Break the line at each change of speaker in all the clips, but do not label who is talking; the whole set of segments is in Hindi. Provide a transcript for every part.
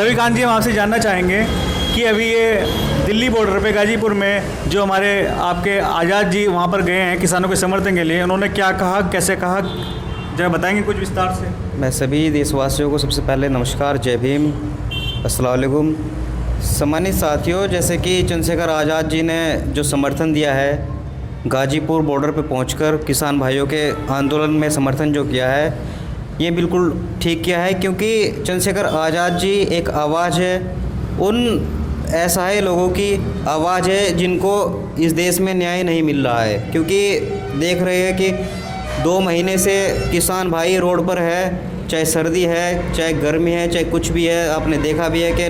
रविकांत जी, हम आपसे जानना चाहेंगे कि अभी ये दिल्ली बॉर्डर पे गाजीपुर में जो हमारे आपके आज़ाद जी वहाँ पर गए हैं किसानों के समर्थन के लिए, उन्होंने क्या कहा, कैसे कहा, जरा बताएंगे कुछ विस्तार से।
मैं सभी देशवासियों को सबसे पहले नमस्कार, जय भीम, अस्सलाम वालेकुम। सम्मानित साथियों, जैसे कि चंद्रशेखर आज़ाद जी ने जो समर्थन दिया है, गाजीपुर बॉर्डर पे पहुंचकर किसान भाइयों के आंदोलन में समर्थन जो किया है, ये बिल्कुल ठीक किया है, क्योंकि चंद्रशेखर आज़ाद जी एक आवाज़ है, उन असहाय लोगों की आवाज़ है जिनको इस देश में न्याय नहीं मिल रहा है। क्योंकि देख रहे हैं कि 2 महीने से किसान भाई रोड पर है, चाहे सर्दी है, चाहे गर्मी है, चाहे कुछ भी है। आपने देखा भी है कि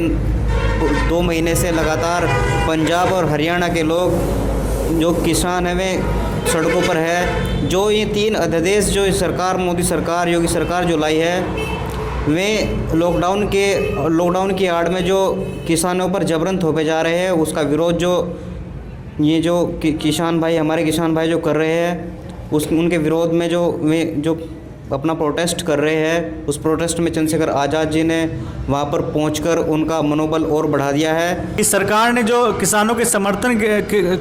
2 महीने से लगातार पंजाब और हरियाणा के लोग जो किसान हैं वे सड़कों पर है। जो ये 3 अध्यादेश जो सरकार, मोदी सरकार, योगी सरकार जो लाई है, वे लॉकडाउन की आड़ में जो किसानों पर जबरन थोपे जा रहे हैं, उसका विरोध जो ये जो किसान भाई, हमारे किसान भाई जो कर रहे हैं, उनके विरोध में जो अपना प्रोटेस्ट कर रहे हैं, उस प्रोटेस्ट में चंद्रशेखर आज़ाद जी ने वहाँ पर पहुंचकर उनका मनोबल और बढ़ा दिया है।
इस सरकार ने जो किसानों के समर्थन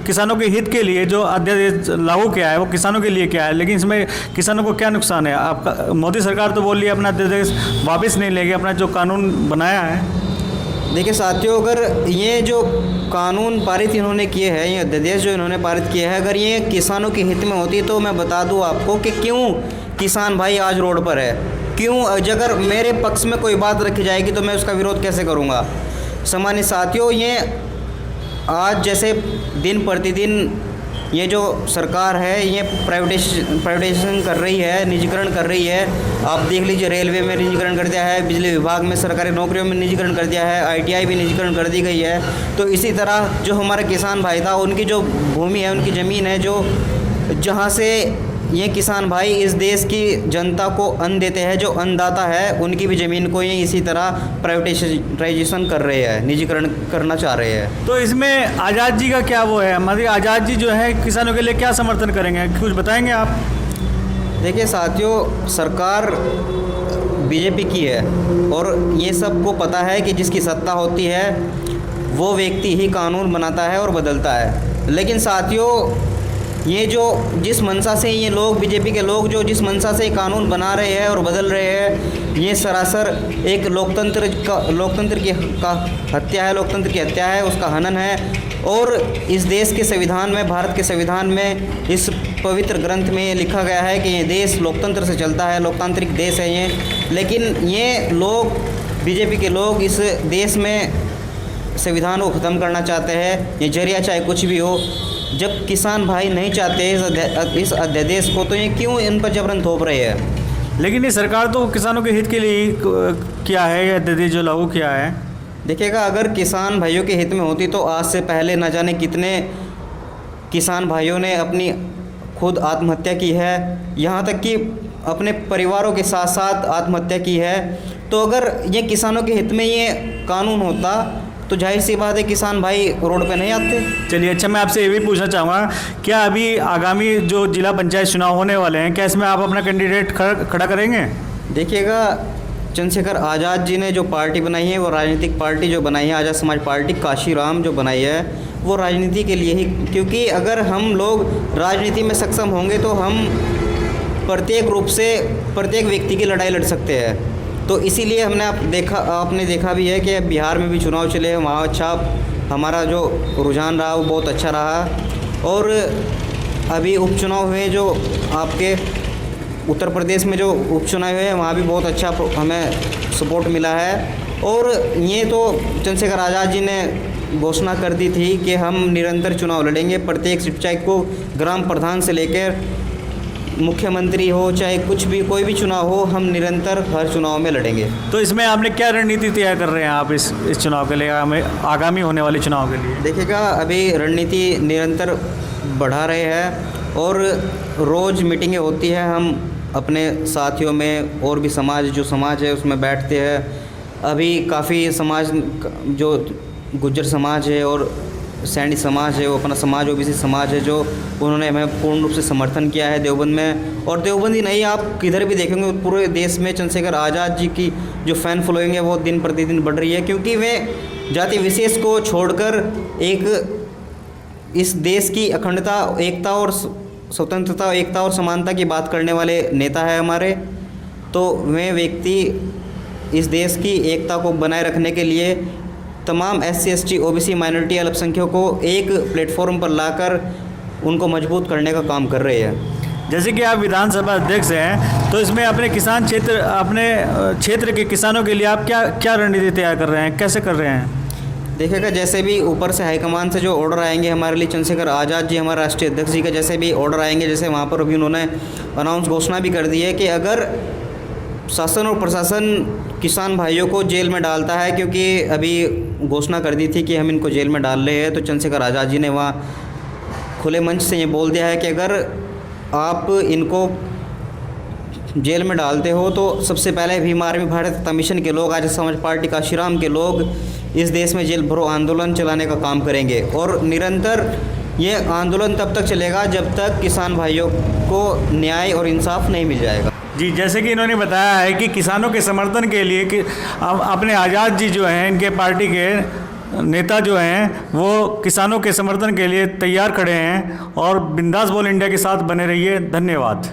किसानों के हित के लिए जो अध्यादेश लागू किया है, वो किसानों के लिए क्या है, लेकिन इसमें किसानों को क्या नुकसान है? आपका मोदी सरकार तो बोल रही है अपना अध्यादेश वापस नहीं लेगी, अपना जो कानून बनाया है।
देखिए साथियों, अगर ये जो कानून पारित इन्होंने किए हैं, ये अध्यादेश जो इन्होंने पारित किए हैं, अगर ये किसानों के हित में होती तो मैं बता दूं आपको कि क्यों किसान भाई आज रोड पर है, क्यों। अगर मेरे पक्ष में कोई बात रखी जाएगी तो मैं उसका विरोध कैसे करूंगा। सम्मानित साथियों, ये आज जैसे दिन प्रतिदिन ये जो सरकार है, ये प्राइवेटाइजेशन कर रही है, निजीकरण कर रही है। आप देख लीजिए, रेलवे में निजीकरण कर दिया है, बिजली विभाग में, सरकारी नौकरियों में निजीकरण कर दिया है, ITI भी निजीकरण कर दी गई है। तो इसी तरह जो हमारे किसान भाई था, उनकी जो भूमि है, उनकी ज़मीन है, जो जहाँ से ये किसान भाई इस देश की जनता को अन्न देते हैं, जो अन्नदाता है, उनकी भी ज़मीन को ये इसी तरह प्राइवेटाइजेशन कर रहे हैं, निजीकरण करना चाह रहे हैं।
तो इसमें आज़ाद जी का क्या वो है, हमारे आज़ाद जी जो है किसानों के लिए क्या समर्थन करेंगे, कुछ बताएंगे आप?
देखिए साथियों, सरकार बीजेपी की है और ये सबको पता है कि जिसकी सत्ता होती है वो व्यक्ति ही कानून बनाता है और बदलता है। लेकिन साथियों, ये जो जिस मंशा से ये लोग, बीजेपी के लोग जो जिस मंशा से कानून बना रहे हैं और बदल रहे हैं, ये सरासर एक लोकतंत्र की हत्या है, लोकतंत्र की हत्या है, उसका हनन है। और इस देश के संविधान में, भारत के संविधान में, इस पवित्र ग्रंथ में लिखा गया है कि ये देश लोकतंत्र से चलता है, लोकतांत्रिक देश है ये। लेकिन ये लोग, बीजेपी के लोग, इस देश में संविधान को ख़त्म करना चाहते हैं, ये जरिया चाहे कुछ भी हो। जब किसान भाई नहीं चाहते इस अध्यादेश को, तो ये क्यों इन पर जबरन थोप रहे हैं?
लेकिन ये सरकार तो किसानों के हित के लिए किया है, ये अध्यादेश जो लागू किया है।
देखिएगा, अगर किसान भाइयों के हित में होती तो आज से पहले न जाने कितने किसान भाइयों ने अपनी खुद आत्महत्या की है, यहाँ तक कि अपने परिवारों के साथ साथ आत्महत्या की है। तो अगर ये किसानों के हित में ये कानून होता तो जाहिर सी बात है किसान भाई रोड पे नहीं आते।
चलिए, अच्छा, मैं आपसे ये भी पूछना चाहूँगा, क्या अभी आगामी जो जिला पंचायत चुनाव होने वाले हैं, क्या इसमें आप अपना कैंडिडेट खड़ा करेंगे?
देखिएगा, चंद्रशेखर आज़ाद जी ने जो पार्टी बनाई है, वो राजनीतिक पार्टी जो बनाई है, आज़ाद समाज पार्टी, काशीराम जो बनाई है, वो राजनीति के लिए ही। क्योंकि अगर हम लोग राजनीति में सक्षम होंगे तो हम प्रत्येक रूप से प्रत्येक व्यक्ति की लड़ाई लड़ सकते हैं। तो इसीलिए आपने देखा भी है कि बिहार में भी चुनाव चले हैं, वहाँ अच्छा हमारा जो रुझान रहा वो बहुत अच्छा रहा। और अभी उपचुनाव हुए जो आपके उत्तर प्रदेश में जो उपचुनाव हुए हैं, वहाँ भी बहुत अच्छा हमें सपोर्ट मिला है। और ये तो चंद्रशेखर आज़ाद जी ने घोषणा कर दी थी कि हम निरंतर चुनाव लड़ेंगे, प्रत्येक सीट, चाहे को ग्राम प्रधान से लेकर मुख्यमंत्री हो, चाहे कुछ भी, कोई भी चुनाव हो, हम निरंतर हर चुनाव में लड़ेंगे।
तो इसमें आपने क्या रणनीति तैयार कर रहे हैं आप इस चुनाव के लिए, आगामी होने वाले चुनाव के लिए?
देखिएगा, अभी रणनीति निरंतर बढ़ा रहे हैं और रोज़ मीटिंगें होती है। हम अपने साथियों में और भी जो समाज है उसमें बैठते हैं। अभी काफ़ी समाज जो गुज्जर समाज है और सैनी समाज है, वो अपना समाज ओबीसी समाज है, जो उन्होंने हमें पूर्ण रूप से समर्थन किया है देवबंद में। और देवबंद ही नहीं, आप किधर भी देखेंगे पूरे देश में चंद्रशेखर आज़ाद जी की जो फ़ैन फॉलोइंग है वो दिन प्रतिदिन बढ़ रही है, क्योंकि वे जाति विशेष को छोड़कर एक इस देश की अखंडता, एकता और स्वतंत्रता, एकता और समानता की बात करने वाले नेता है हमारे। तो वे व्यक्ति इस देश की एकता को बनाए रखने के लिए तमाम SC ST OBC माइनॉरिटी अल्पसंख्यकों को एक प्लेटफॉर्म पर लाकर उनको मजबूत करने का काम कर रहे हैं।
जैसे कि आप विधानसभा अध्यक्ष हैं, तो इसमें अपने किसान क्षेत्र, अपने क्षेत्र के किसानों के लिए आप क्या क्या रणनीति तैयार कर रहे हैं, कैसे कर रहे हैं?
देखिएगा, जैसे भी ऊपर से हाईकमान से जो ऑर्डर आएंगे हमारे लिए, चंद्रशेखर आज़ाद जी हमारे राष्ट्रीय अध्यक्ष जी का जैसे भी ऑर्डर आएंगे, जैसे वहाँ पर अभी उन्होंने अनाउंस घोषणा भी कर दी है कि अगर शासन और प्रशासन किसान भाइयों को जेल में डालता है, क्योंकि अभी घोषणा कर दी थी कि हम इनको जेल में डाल रहे हैं, तो चंद्रशेखर आज़ाद जी ने वहाँ खुले मंच से ये बोल दिया है कि अगर आप इनको जेल में डालते हो तो सबसे पहले भीम आर्मी भारत जनता मिशन के लोग, आर्य समाज पार्टी काशीराम के लोग इस देश में जेल भरो आंदोलन चलाने का काम करेंगे। और निरंतर ये आंदोलन तब तक चलेगा जब तक किसान भाइयों को न्याय और इंसाफ नहीं मिल जाएगा।
जी, जैसे कि इन्होंने बताया है कि किसानों के समर्थन के लिए कि अपने आज़ाद जी जो हैं, इनके पार्टी के नेता जो हैं, वो किसानों के समर्थन के लिए तैयार खड़े हैं और बिंदास बोल इंडिया के साथ बने रहिए। धन्यवाद।